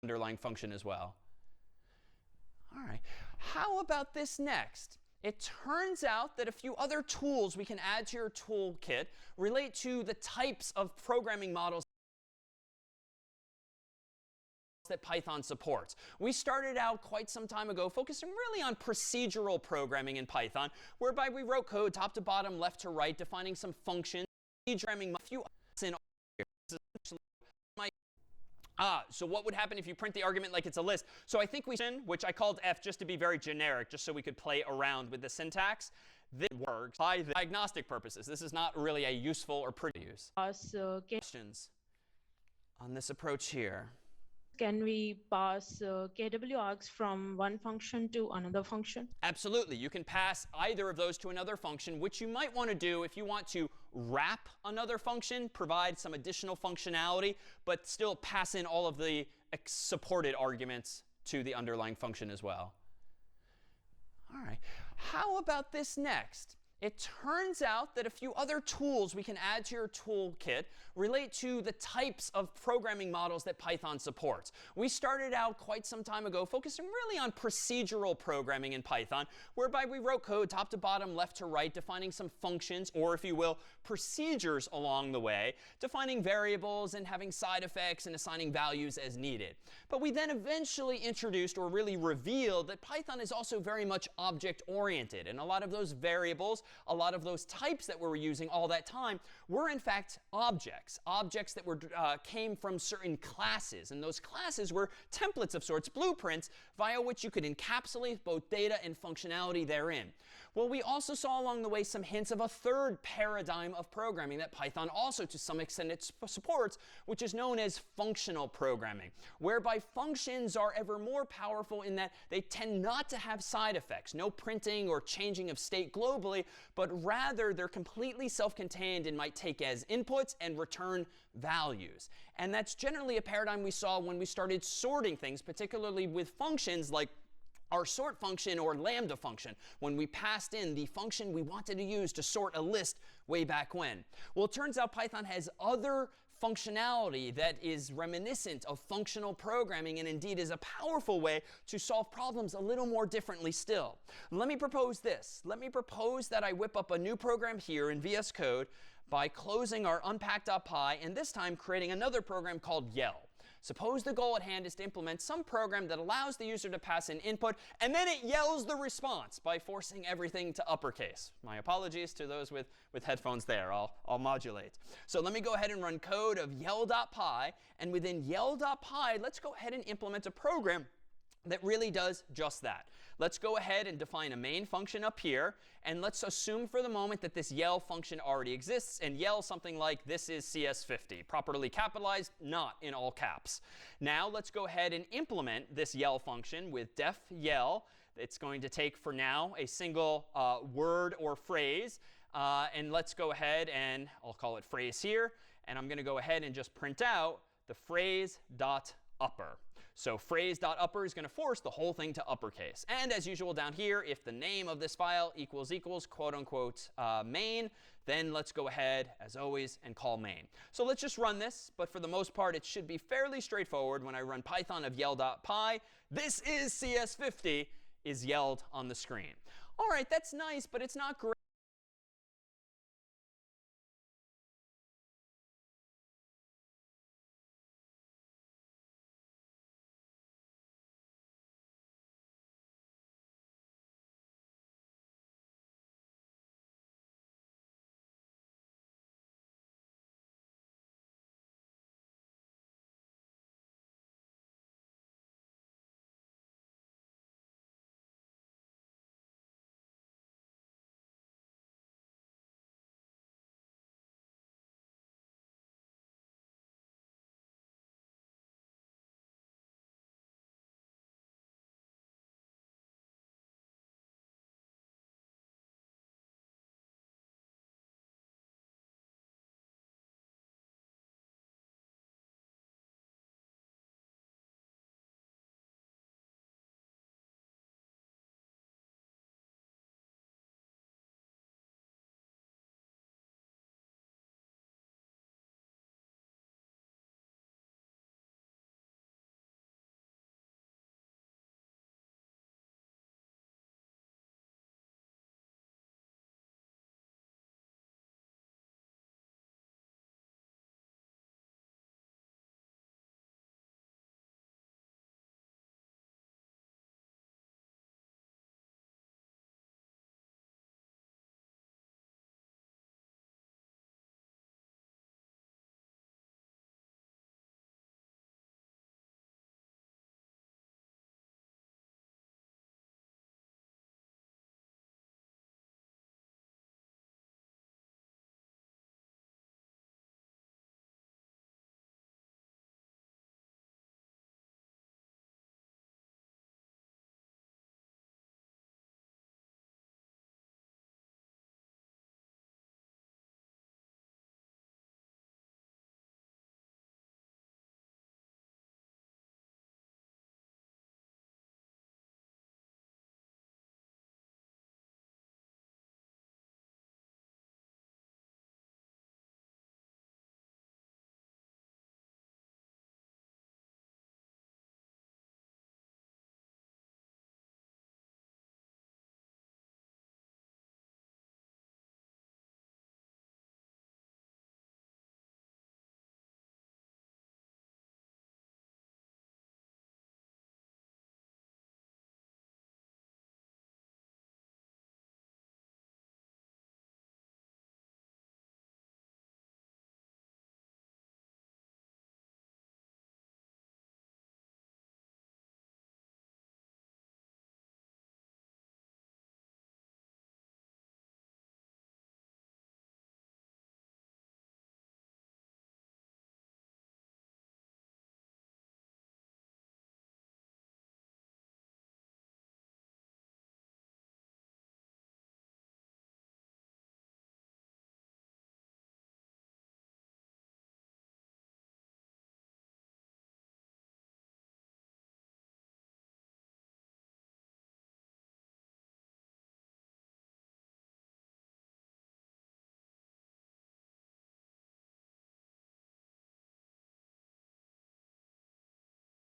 underlying function as well. All right. How about this next? It turns out that a few other tools we can add to your toolkit relate to the types of programming models that Python supports. We started out quite some time ago focusing really on procedural programming in Python, whereby we wrote code top to bottom, left to right, defining some functions, programming a few in so what would happen if you print the argument like it's a list? So I think which I called f just to be very generic, just so we could play around with the syntax. This works by the diagnostic purposes. This is not really a useful or pretty use. Questions on this approach here? Can we pass KW args from one function to another function? Absolutely. You can pass either of those to another function, which you might want to do if you want to wrap another function, provide some additional functionality, but still pass in all of the supported arguments to the underlying function as well. All right. How about this next? It turns out that a few other tools we can add to your toolkit relate to the types of programming models that Python supports. We started out quite some time ago focusing really on procedural programming in Python, whereby we wrote code top to bottom, left to right, defining some functions, or if you will, procedures along the way, defining variables and having side effects and assigning values as needed. But we then eventually introduced or really revealed that Python is also very much object-oriented, and a lot of those variables, a lot of those types that we were using all that time were in fact objects that were came from certain classes, and those classes were templates of sorts, blueprints, via which you could encapsulate both data and functionality therein. Well, we also saw along the way some hints of a third paradigm of programming that Python also to some extent it supports, which is known as functional programming, whereby functions are ever more powerful in that they tend not to have side effects, no printing or changing of state globally, but rather they're completely self-contained and might take as inputs and return values. And that's generally a paradigm we saw when we started sorting things, particularly with functions like our sort function or lambda function, when we passed in the function we wanted to use to sort a list way back when. Well, it turns out Python has other functionality that is reminiscent of functional programming and indeed is a powerful way to solve problems a little more differently still. Let me propose this. Let me propose that I whip up a new program here in VS Code by closing our unpack.py and this time creating another program called yell. Suppose the goal at hand is to implement some program that allows the user to pass in input, and then it yells the response by forcing everything to uppercase. My apologies to those with headphones there. I'll modulate. So let me go ahead and run code of yell.py. And within yell.py, let's go ahead and implement a program that really does just that. Let's go ahead and define a main function up here. And let's assume for the moment that this yell function already exists and yell something like this is CS50, properly capitalized, not in all caps. Now let's go ahead and implement this yell function with def yell. It's going to take for now a single word or phrase. And let's go ahead and I'll call it phrase here. And I'm going to go ahead and just print out the phrase.upper. So phrase.upper is going to force the whole thing to uppercase. And as usual down here, if the name of this file equals quote unquote main, then let's go ahead, as always, and call main. So let's just run this. But for the most part, it should be fairly straightforward. When I run python of yell.py, this is CS50 is yelled on the screen. All right, that's nice, but it's not great.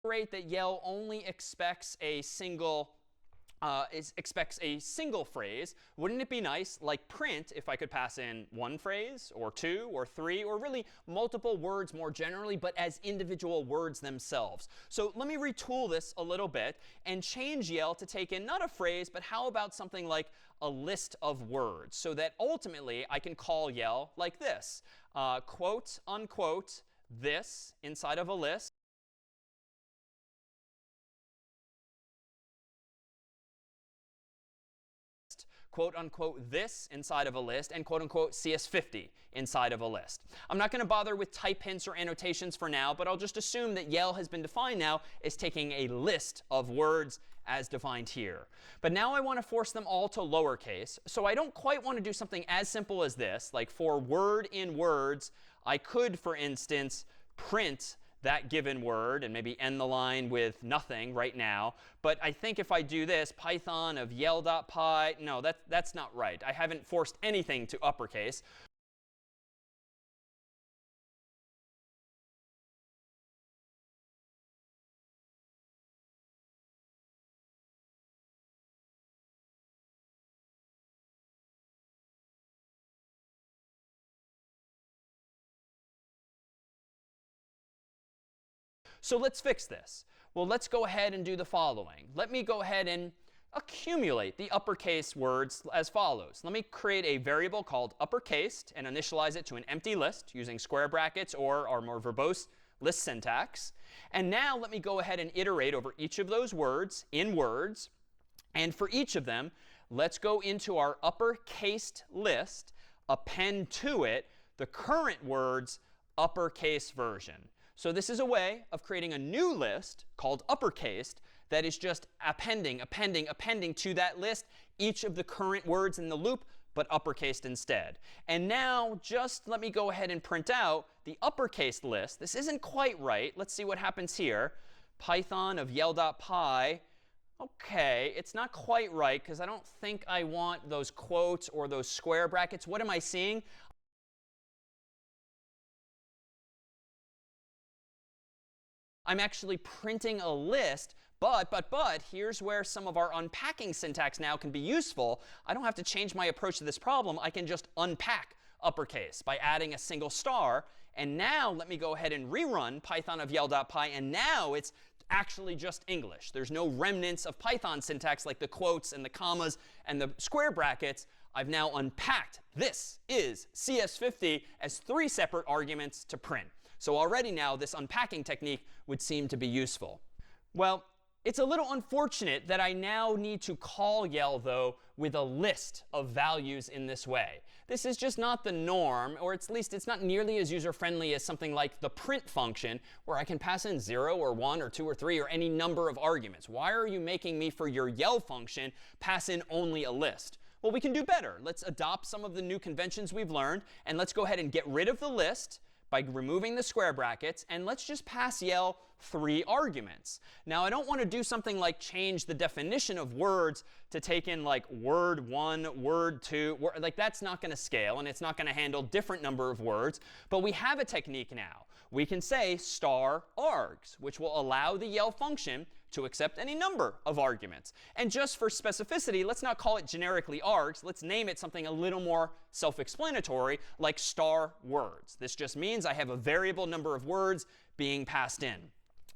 that Yell only expects a single phrase. Wouldn't it be nice, like print, if I could pass in one phrase or two or three or really multiple words more generally, but as individual words themselves? So let me retool this a little bit and change Yell to take in not a phrase, but how about something like a list of words, so that ultimately I can call Yell like this, quote unquote this inside of a list, quote unquote this inside of a list, and quote unquote CS50 inside of a list. I'm not going to bother with type hints or annotations for now, but I'll just assume that Yell has been defined now as taking a list of words as defined here. But now I want to force them all to lowercase. So I don't quite want to do something as simple as this. Like for word in words, I could, for instance, print that given word and maybe end the line with nothing right now. But I think if I do this, Python of yell.py, no, that's not right. I haven't forced anything to uppercase. So let's fix this. Well, let's go ahead and do the following. Let me go ahead and accumulate the uppercase words as follows. Let me create a variable called uppercased and initialize it to an empty list using square brackets or our more verbose list syntax. And now let me go ahead and iterate over each of those words in words. And for each of them, let's go into our uppercased list, append to it the current word's uppercase version. So this is a way of creating a new list called uppercased that is just appending to that list each of the current words in the loop, but uppercased instead. And now just let me go ahead and print out the uppercase list. This isn't quite right. Let's see what happens here. Python of yell.py. OK, it's not quite right because I don't think I want those quotes or those square brackets. What am I seeing? I'm actually printing a list, but here's where some of our unpacking syntax now can be useful. I don't have to change my approach to this problem. I can just unpack uppercase by adding a single star. And now let me go ahead and rerun Python of yell.py, and now it's actually just English. There's no remnants of Python syntax like the quotes and the commas and the square brackets. I've now unpacked this is CS50 as 3 separate arguments to print. So already now this unpacking technique would seem to be useful. Well, it's a little unfortunate that I now need to call Yell, though, with a list of values in this way. This is just not the norm, or at least it's not nearly as user-friendly as something like the print function, where I can pass in 0 or 1 or 2 or 3 or any number of arguments. Why are you making me, for your Yell function, pass in only a list? Well, we can do better. Let's adopt some of the new conventions we've learned, and let's go ahead and get rid of the list by removing the square brackets, and let's just pass Yell 3 arguments. Now, I don't want to do something like change the definition of words to take in like word 1, word 2. Like that's not going to scale, and it's not going to handle different number of words. But we have a technique now. We can say star args, which will allow the Yell function to accept any number of arguments. And just for specificity, let's not call it generically args. Let's name it something a little more self-explanatory, like star words. This just means I have a variable number of words being passed in.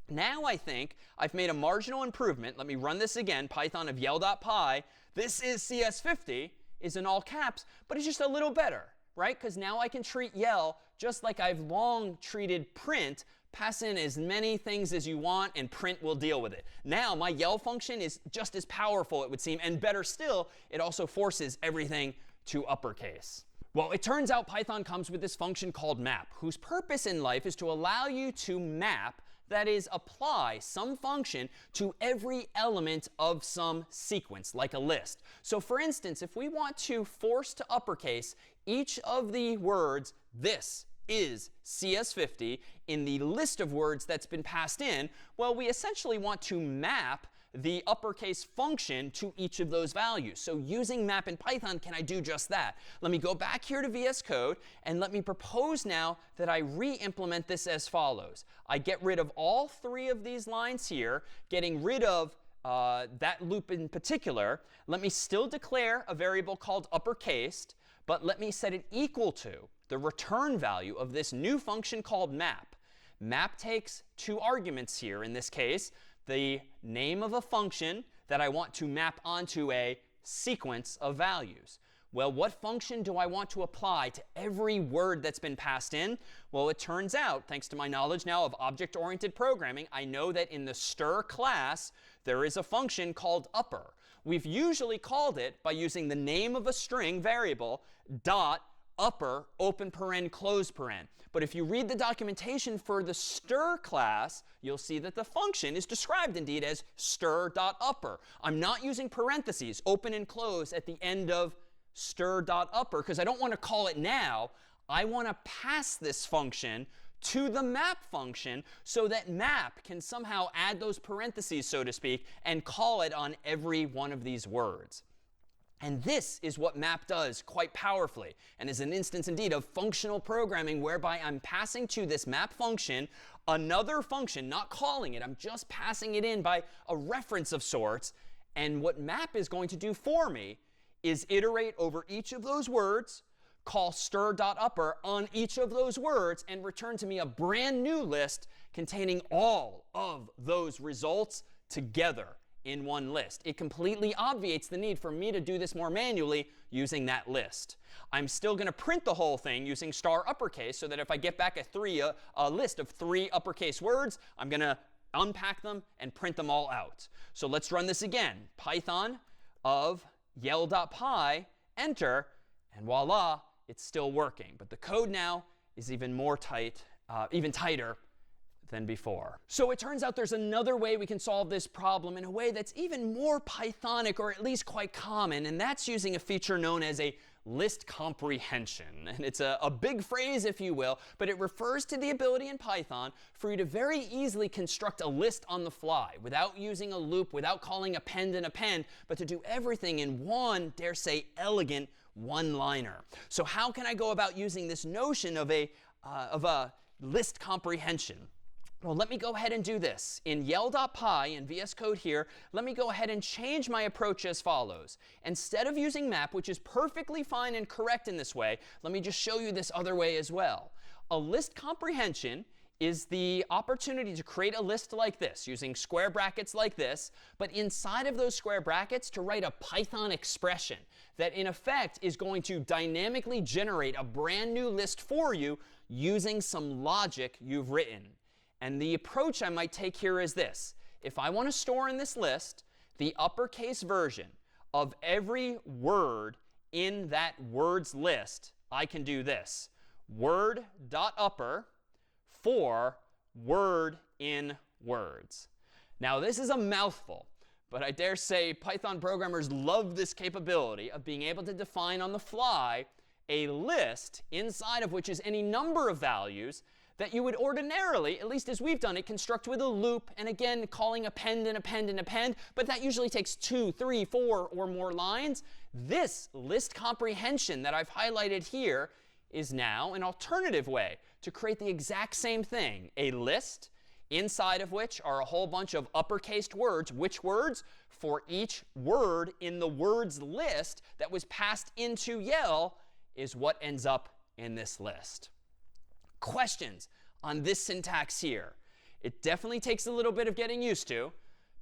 Now I think I've made a marginal improvement. Let me run this again. Python of yell.py. This is CS50, is in all caps, but it's just a little better, right? Because now I can treat Yell just like I've long treated print. Pass in as many things as you want, and print will deal with it. Now, my Yell function is just as powerful, it would seem. And better still, it also forces everything to uppercase. Well, it turns out Python comes with this function called map, whose purpose in life is to allow you to map, that is, apply some function to every element of some sequence, like a list. So for instance, if we want to force to uppercase each of the words, this is CS50 in the list of words that's been passed in, well, we essentially want to map the uppercase function to each of those values. So using map in Python, can I do just that? Let me go back here to VS Code, and let me propose now that I re-implement this as follows. I get rid of all three of these lines here, getting rid of that loop in particular. Let me still declare a variable called uppercased, but let me set it equal to the return value of this new function called map. Map takes two arguments here in this case, the name of a function that I want to map onto a sequence of values. Well, what function do I want to apply to every word that's been passed in? Well, it turns out, thanks to my knowledge now of object-oriented programming, I know that in the stir class, there is a function called upper. We've usually called it by using the name of a string variable dot upper open paren close paren. But if you read the documentation for the stir class, you'll see that the function is described indeed as stir.upper. I'm not using parentheses, open and close, at the end of stir.upper because I don't want to call it now. I want to pass this function to the map function so that map can somehow add those parentheses, so to speak, and call it on every one of these words. And this is what map does quite powerfully, and is an instance indeed of functional programming whereby I'm passing to this map function another function, not calling it. I'm just passing it in by a reference of sorts. And what map is going to do for me is iterate over each of those words, call stir.upper on each of those words, and return to me a brand new list containing all of those results together in one list. It completely obviates the need for me to do this more manually using that list. I'm still going to print the whole thing using star uppercase so that if I get back a list of 3 uppercase words, I'm going to unpack them and print them all out. So let's run this again. Python of yell.py, enter, and voila, it's still working. But the code now is even tighter than before. So it turns out there's another way we can solve this problem in a way that's even more Pythonic, or at least quite common, and that's using a feature known as a list comprehension. And it's a big phrase, if you will, but it refers to the ability in Python for you to very easily construct a list on the fly without using a loop, without calling append and append, but to do everything in one, dare say, elegant one-liner. So how can I go about using this notion of a list comprehension? Well, let me go ahead and do this. In yell.py, in VS Code here, let me go ahead and change my approach as follows. Instead of using map, which is perfectly fine and correct in this way, let me just show you this other way as well. A list comprehension is the opportunity to create a list like this, using square brackets like this, but inside of those square brackets to write a Python expression that in effect is going to dynamically generate a brand new list for you using some logic you've written. And the approach I might take here is this. If I want to store in this list the uppercase version of every word in that words list, I can do this. Word.upper for word in words. Now, this is a mouthful, but I dare say Python programmers love this capability of being able to define on the fly a list inside of which is any number of values that you would ordinarily, at least as we've done it, construct with a loop, and again, calling append and append and append, but that usually takes 2, 3, 4 or more lines. This list comprehension that I've highlighted here is now an alternative way to create the exact same thing, a list inside of which are a whole bunch of uppercased words. Which words? For each word in the words list that was passed into yell is what ends up in this list. Questions on this syntax here? It definitely takes a little bit of getting used to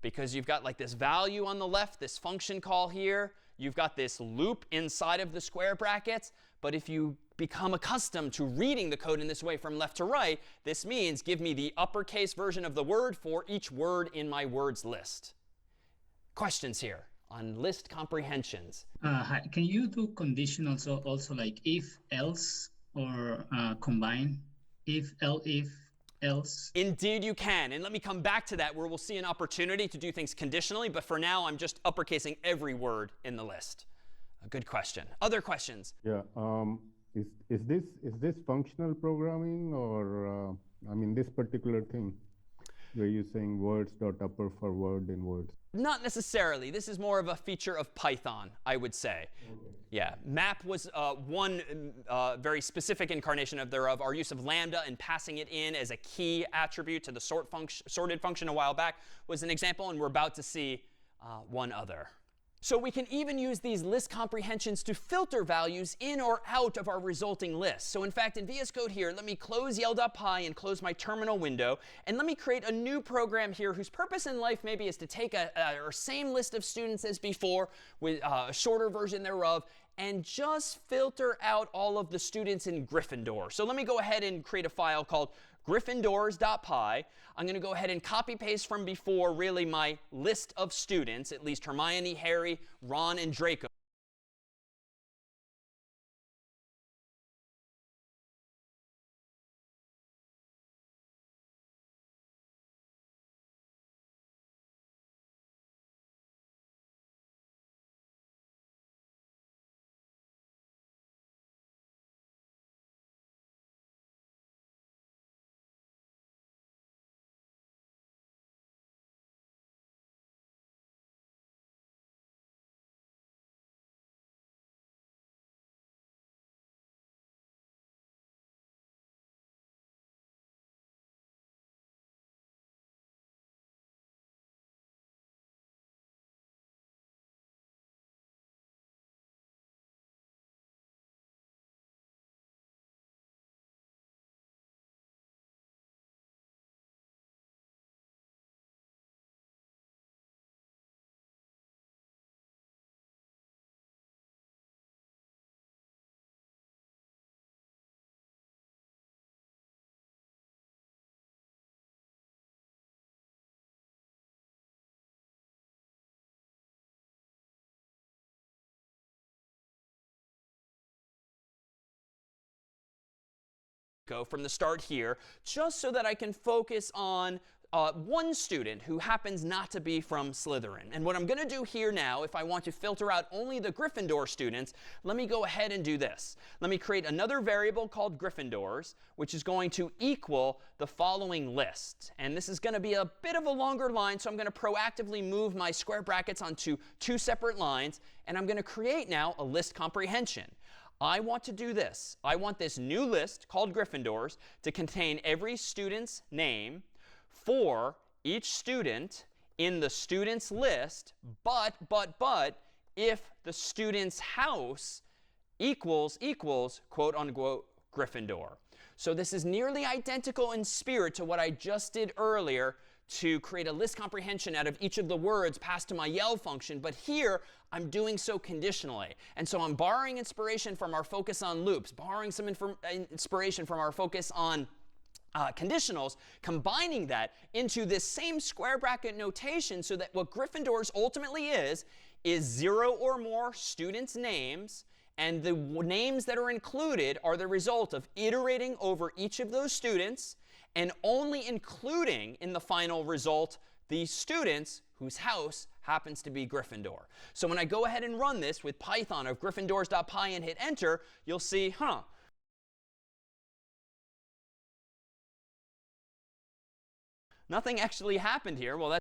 because you've got like this value on the left, this function call here. You've got this loop inside of the square brackets. But if you become accustomed to reading the code in this way from left to right, this means give me the uppercase version of the word for each word in my words list. Questions here on list comprehensions? Hi. Can you do conditionals also like if, else, or combine? If, else? Indeed you can. And let me come back to that where we'll see an opportunity to do things conditionally. But for now, I'm just uppercasing every word in the list. A good question. Other questions? Yeah. Is this functional programming or I mean this particular thing? where you're saying words dot upper for word in words. Not necessarily. This is more of a feature of Python, I would say. Okay. Yeah, map was one very specific incarnation of thereof. Our use of lambda and passing it in as a key attribute to the sorted function a while back was an example, and we're about to see one other. So we can even use these list comprehensions to filter values in or out of our resulting list. So in fact, in VS Code here, let me close yell.py and close my terminal window. And let me create a new program here whose purpose in life maybe is to take our same list of students as before with a shorter version thereof and just filter out all of the students in Gryffindor. So let me go ahead and create a file called gryffindors.py. I'm going to go ahead and copy paste from before really my list of students, at least Hermione, Harry, Ron, and Draco. From the start here, just so that I can focus on one student who happens not to be from Slytherin. And what I'm going to do here now, if I want to filter out only the Gryffindor students, let me go ahead and do this. Let me create another variable called Gryffindors, which is going to equal the following list. And this is going to be a bit of a longer line, so I'm going to proactively move my square brackets onto two separate lines. And I'm going to create now a list comprehension. I want to do this. I want this new list called Gryffindors to contain every student's name for each student in the student's list, but, if the student's house equals, quote unquote, Gryffindor. So this is nearly identical in spirit to what I just did earlier to create a list comprehension out of each of the words passed to my yell function. But here, I'm doing so conditionally. And so I'm borrowing inspiration from our focus on loops, borrowing some inspiration from our focus on conditionals, combining that into this same square bracket notation so that what Gryffindors ultimately is 0 or more students' names. And the names that are included are the result of iterating over each of those students and only including in the final result the students whose house happens to be Gryffindor. So when I go ahead and run this with Python of gryffindors.py and hit enter, you'll see, nothing actually happened here. Well,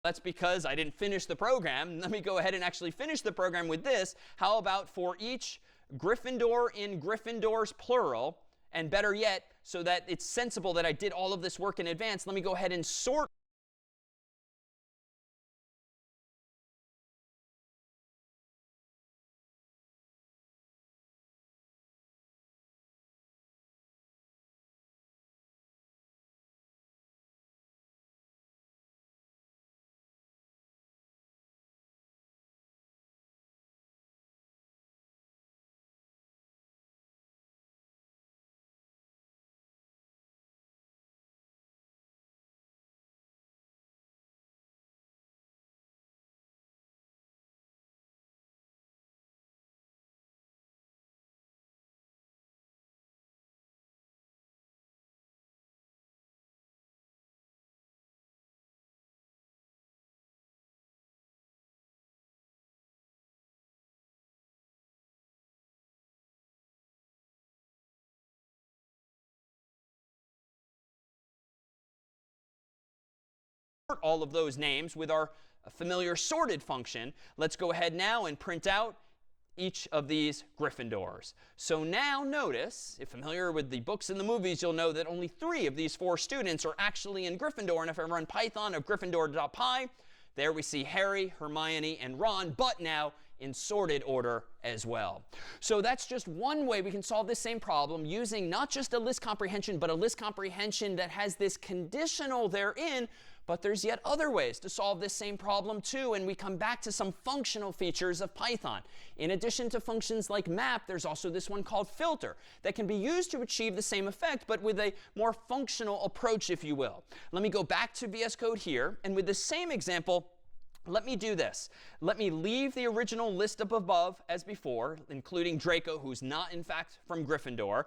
that's because I didn't finish the program. Let me go ahead and actually finish the program with this. How about for each Gryffindor in Gryffindors plural, and better yet, so that it's sensible that I did all of this work in advance, let me go ahead and sort all of those names with our familiar sorted function. Let's go ahead now and print out each of these Gryffindors. So now notice, if familiar with the books and the movies, you'll know that only 3 of these 4 students are actually in Gryffindor. And if I run Python of Gryffindor.py, there we see Harry, Hermione, and Ron, but now in sorted order as well. So that's just one way we can solve this same problem using not just a list comprehension, but a list comprehension that has this conditional therein. But there's yet other ways to solve this same problem too, and we come back to some functional features of Python. In addition to functions like map, there's also this one called filter that can be used to achieve the same effect, but with a more functional approach, if you will. Let me go back to VS Code here, and with the same example, let me do this. Let me leave the original list up above as before, including Draco, who's not, in fact, from Gryffindor.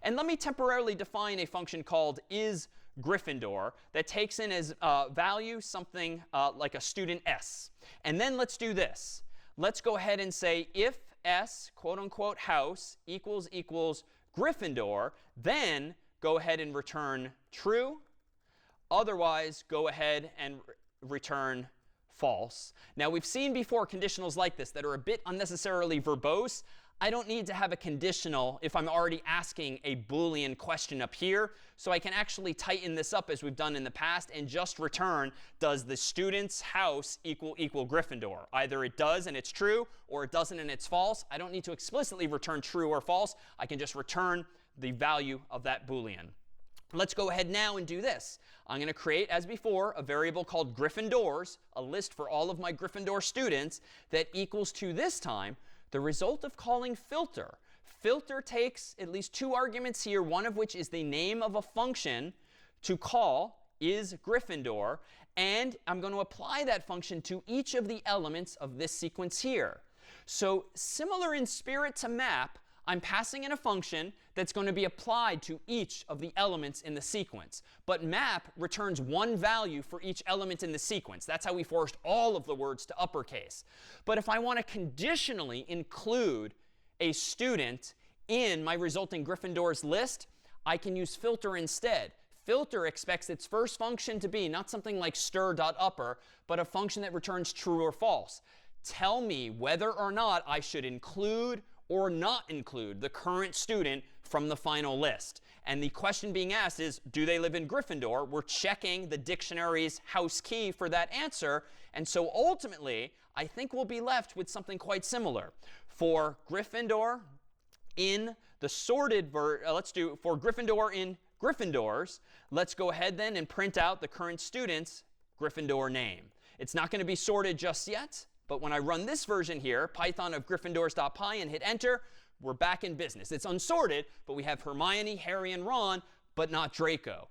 And let me temporarily define a function called isGryffindor that takes in as value something like a student s. And then let's do this. Let's go ahead and say if s, quote unquote, house equals Gryffindor, then go ahead and return true. Otherwise, go ahead and return false. Now, we've seen before conditionals like this that are a bit unnecessarily verbose. I don't need to have a conditional if I'm already asking a Boolean question up here. So I can actually tighten this up as we've done in the past and just return, does the student's house equal Gryffindor? Either it does and it's true, or it doesn't and it's false. I don't need to explicitly return true or false. I can just return the value of that Boolean. Let's go ahead now and do this. I'm going to create, as before, a variable called Gryffindors, a list for all of my Gryffindor students that equals to this time the result of calling filter. Filter takes at least 2 arguments here, one of which is the name of a function to call isGryffindor, and I'm going to apply that function to each of the elements of this sequence here. So similar in spirit to map, I'm passing in a function that's going to be applied to each of the elements in the sequence. But map returns 1 value for each element in the sequence. That's how we forced all of the words to uppercase. But if I want to conditionally include a student in my resulting Gryffindors list, I can use filter instead. Filter expects its first function to be not something like stir.upper, but a function that returns true or false. Tell me whether or not I should include or not include the current student from the final list. And the question being asked is, do they live in Gryffindor? We're checking the dictionary's house key for that answer. And so ultimately, I think we'll be left with something quite similar. For Gryffindor in the sorted let's do for Gryffindor in Gryffindors, let's go ahead then and print out the current student's Gryffindor name. It's not going to be sorted just yet. But when I run this version here, Python of Gryffindors.py, and hit enter, we're back in business. It's unsorted, but we have Hermione, Harry, and Ron, but not Draco.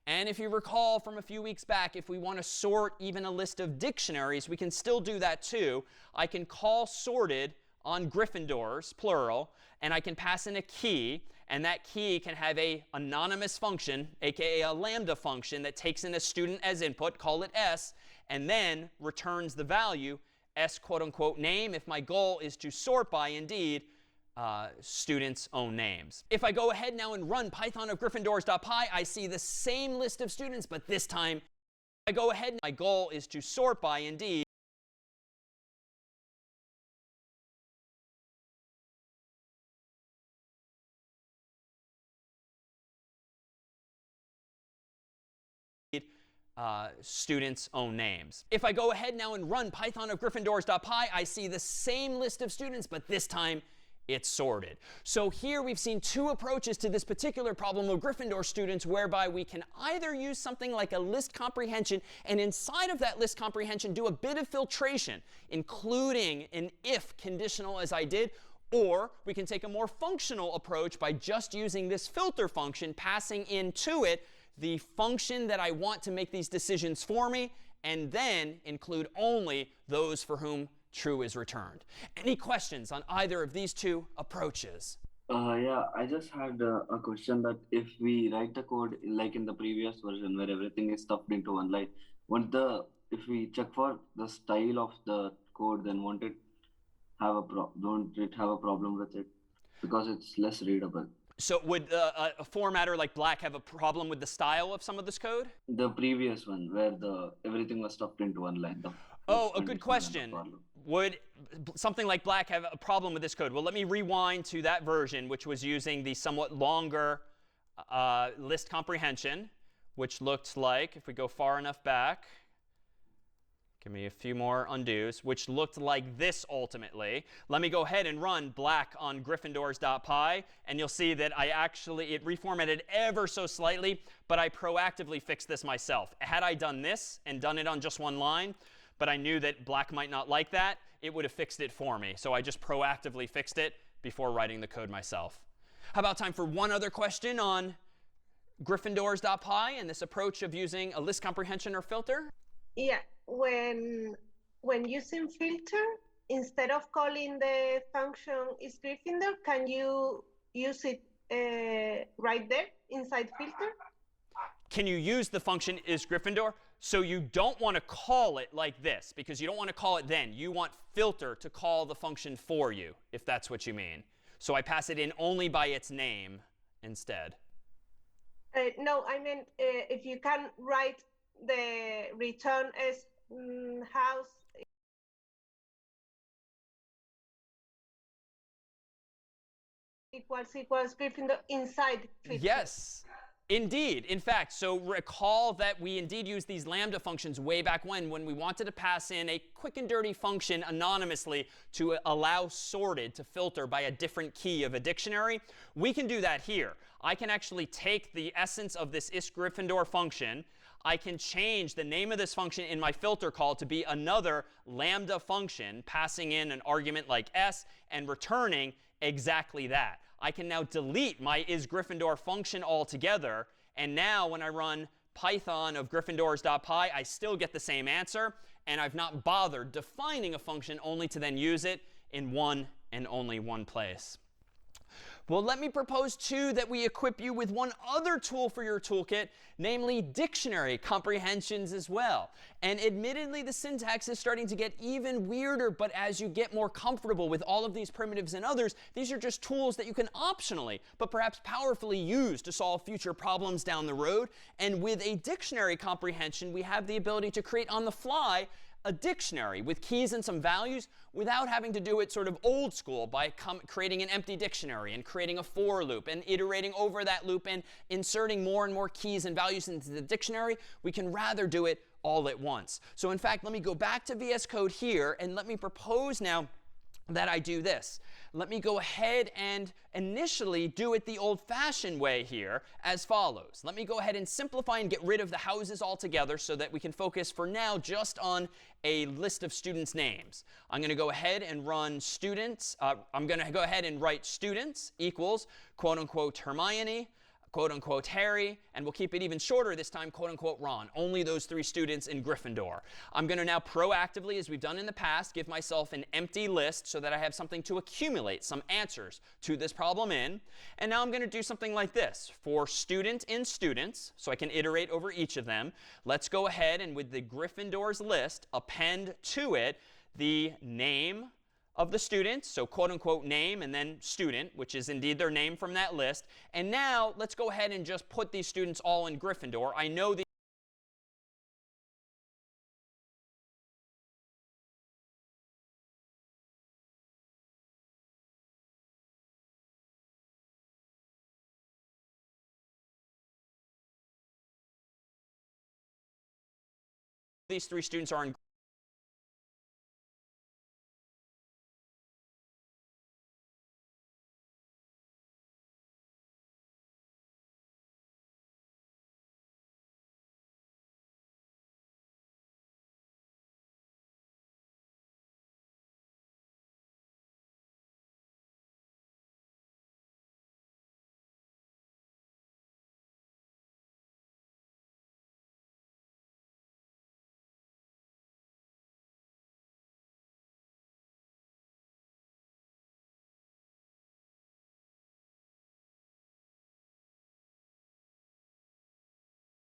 And if you recall from a few weeks back, if we want to sort even a list of dictionaries, we can still do that too. I can call sorted on Gryffindors, plural, and I can pass in a key. And that key can have a anonymous function, aka a lambda function, that takes in a student as input, call it s, and then returns the value s quote unquote name if my goal is to sort by, indeed, students' own names. If I go ahead now and run Python of Gryffindors.py, I see the same list of students, but this time I go ahead and my goal is to sort by, indeed, students' own names. If I go ahead now and run Python of Gryffindors.py, I see the same list of students, but this time it's sorted. So here we've seen two approaches to this particular problem of Gryffindor students, whereby we can either use something like a list comprehension, and inside of that list comprehension do a bit of filtration, including an if conditional as I did, or we can take a more functional approach by just using this filter function, passing into it the function that I want to make these decisions for me, and then include only those for whom true is returned. Any questions on either of these two approaches? Yeah, I just had a question that if we write the code like in the previous version where everything is stuffed into one line, if we check for the style of the code, then don't it have a problem with it because it's less readable? So would a formatter like Black have a problem with the style of some of this code? The previous one where everything was stuffed into one line. Oh, a good question. Would something like Black have a problem with this code? Well, let me rewind to that version, which was using the somewhat longer list comprehension, which looked like, if we go far enough back, give me a few more undos, which looked like this ultimately. Let me go ahead and run Black on Gryffindors.py, and you'll see that it reformatted ever so slightly, but I proactively fixed this myself. Had I done this and done it on just one line, but I knew that Black might not like that, it would have fixed it for me. So I just proactively fixed it before writing the code myself. How about time for one other question on Gryffindors.py and this approach of using a list comprehension or filter? Yeah, when using filter, instead of calling the function is Gryffindor, can you use it right there inside filter? Can you use the function is Gryffindor? So you don't want to call it like this, because you don't want to call it then. You want filter to call the function for you, if that's what you mean. So I pass it in only by its name instead. No, I meant if you can write the return as house equals Gryffindor inside filter. Yes. Indeed. In fact, so recall that we indeed used these lambda functions way back when we wanted to pass in a quick and dirty function anonymously to allow sorted to filter by a different key of a dictionary. We can do that here. I can actually take the essence of this isGryffindor function. I can change the name of this function in my filter call to be another lambda function, passing in an argument like s and returning exactly that. I can now delete my isGryffindor function altogether. And now when I run Python of Gryffindors.py, I still get the same answer. And I've not bothered defining a function only to then use it in one and only one place. Well, let me propose, too, that we equip you with one other tool for your toolkit, namely dictionary comprehensions as well. And admittedly, the syntax is starting to get even weirder, but as you get more comfortable with all of these primitives and others, these are just tools that you can optionally, but perhaps powerfully use to solve future problems down the road. And with a dictionary comprehension, we have the ability to create on the fly a dictionary with keys and some values without having to do it sort of old school by creating an empty dictionary and creating a for loop and iterating over that loop and inserting more and more keys and values into the dictionary. We can rather do it all at once. So in fact, let me go back to VS Code here and let me propose now that I do this. Let me go ahead and initially do it the old-fashioned way here as follows. Let me go ahead and simplify and get rid of the houses altogether so that we can focus for now just on a list of students' names. I'm going to go ahead and run students. I'm going to go ahead and write students equals quote unquote Hermione, quote unquote Harry, and we'll keep it even shorter this time, quote unquote Ron. Only those three students in Gryffindor. I'm going to now proactively, as we've done in the past, give myself an empty list so that I have something to accumulate some answers to this problem in. And now I'm going to do something like this. For student in students, so I can iterate over each of them, let's go ahead and with the Gryffindor's list, append to it the name of the student, so quote unquote name and then student, which is indeed their name from that list. And now let's go ahead and just put these students all in Gryffindor. I know the these 3 students are in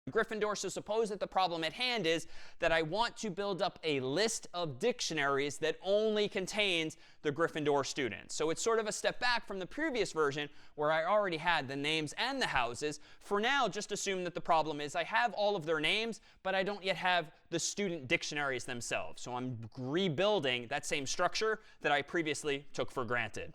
Gryffindor. So suppose that the problem at hand is that I want to build up a list of dictionaries that only contains the Gryffindor students. So it's sort of a step back from the previous version where I already had the names and the houses. For now, just assume that the problem is I have all of their names, but I don't yet have the student dictionaries themselves. So I'm rebuilding that same structure that I previously took for granted.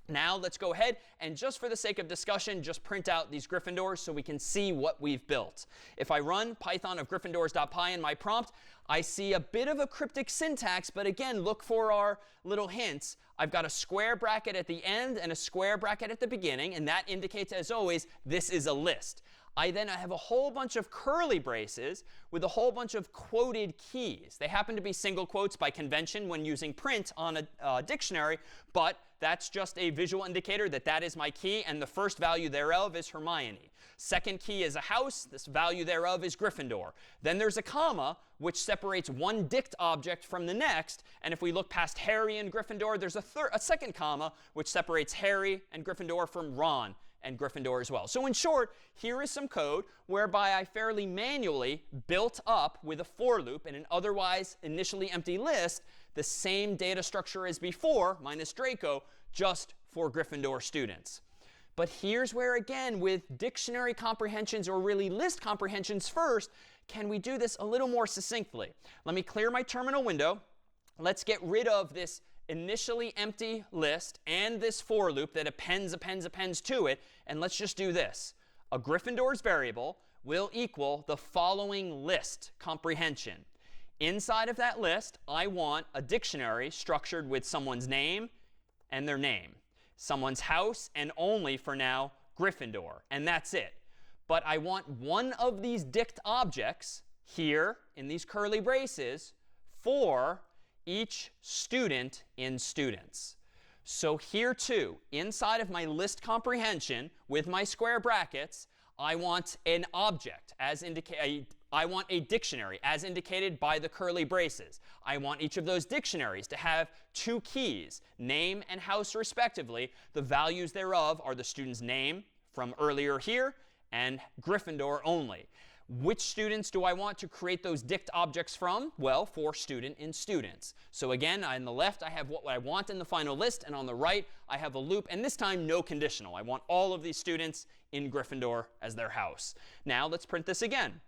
Now let's go ahead and, just for the sake of discussion, just print out these Gryffindors so we can see what we've built. If I run python of gryffindors.py in my prompt, I see a bit of a cryptic syntax, but again, look for our little hints. I've got a square bracket at the end and a square bracket at the beginning, and that indicates, as always, this is a list. I then have a whole bunch of curly braces with a whole bunch of quoted keys. They happen to be single quotes by convention when using print on a dictionary, but that's just a visual indicator that that is my key, and the first value thereof is Hermione. Second key is a house. This value thereof is Gryffindor. Then there's a comma, which separates one dict object from the next. And if we look past Harry and Gryffindor, there's a second comma, which separates Harry and Gryffindor from Ron and Gryffindor as well. So in short, here is some code whereby I fairly manually built up with a for loop in an otherwise initially empty list the same data structure as before, minus Draco, just for Gryffindor students. But here's where, again, with dictionary comprehensions, or really list comprehensions first, can we do this a little more succinctly? Let me clear my terminal window. Let's get rid of this initially empty list and this for loop that appends to it. And let's just do this. A Gryffindor's variable will equal the following list comprehension. Inside of that list, I want a dictionary structured with someone's name and their name, someone's house, and only for now Gryffindor. And that's it. But I want one of these dict objects here in these curly braces for each student in students. So here too, inside of my list comprehension with my square brackets, I want an object as I want a dictionary as indicated by the curly braces. I want each of those dictionaries to have 2 keys, name and house respectively. The values thereof are the student's name from earlier here and Gryffindor only. Which students do I want to create those dict objects from? Well, for student in students. So again, on the left, I have what I want in the final list, and on the right, I have a loop, and this time, no conditional. I want all of these students in Gryffindor as their house. Now, let's print this again.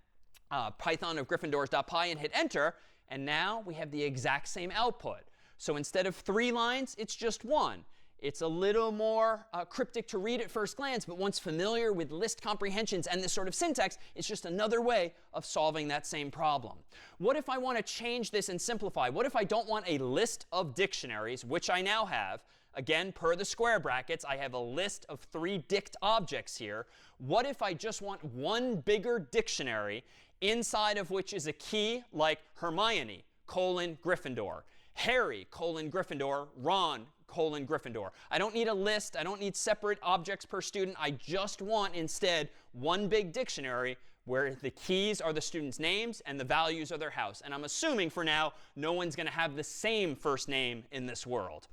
Python of gryffindors.py and hit enter, and now we have the exact same output. So instead of 3 lines, it's just 1. It's a little more cryptic to read at first glance, but once familiar with list comprehensions and this sort of syntax, it's just another way of solving that same problem. What if I want to change this and simplify? What if I don't want a list of dictionaries, which I now have? Again, per the square brackets, I have a list of 3 dict objects here. What if I just want one bigger dictionary inside of which is a key like Hermione, Gryffindor, Harry, Gryffindor, Ron, Gryffindor. I don't need a list. I don't need separate objects per student. I just want, instead, one big dictionary where the keys are the students' names and the values are their house. And I'm assuming, for now, no one's going to have the same first name in this world.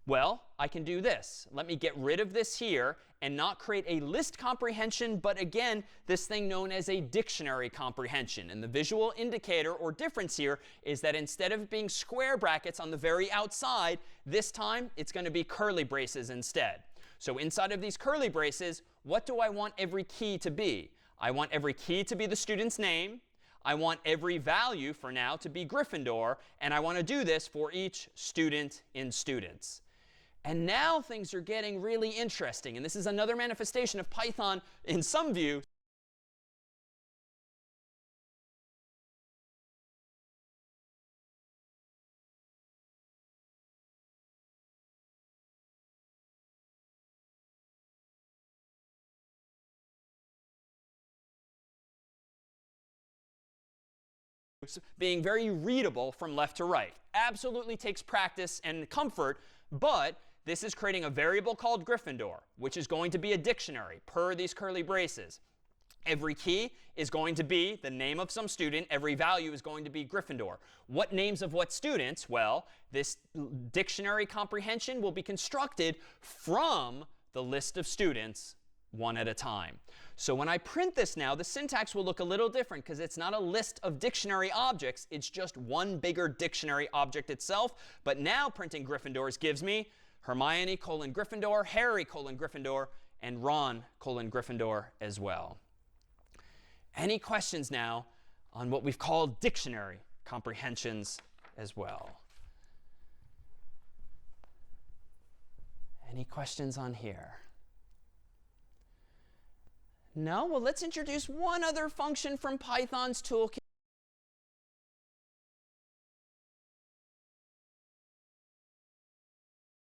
Well, I can do this. Let me get rid of this here and not create a list comprehension, but again, this thing known as a dictionary comprehension. And the visual indicator or difference here is that instead of being square brackets on the very outside, this time it's going to be curly braces instead. So inside of these curly braces, what do I want every key to be? I want every key to be the student's name. I want every value, for now, to be Gryffindor. And I want to do this for each student in students. And now things are getting really interesting. And this is another manifestation of Python, in some view, being very readable from left to right. Absolutely takes practice and comfort, but this is creating a variable called Gryffindor, which is going to be a dictionary per these curly braces. Every key is going to be the name of some student. Every value is going to be Gryffindor. What names of what students? Well, this dictionary comprehension will be constructed from the list of students one at a time. So when I print this now, the syntax will look a little different because it's not a list of dictionary objects. It's just one bigger dictionary object itself. But now printing Gryffindors gives me Hermione : Gryffindor, Harry : Gryffindor, and Ron : Gryffindor as well. Any questions now on what we've called dictionary comprehensions as well? Any questions on here? No? Well, let's introduce one other function from Python's toolkit.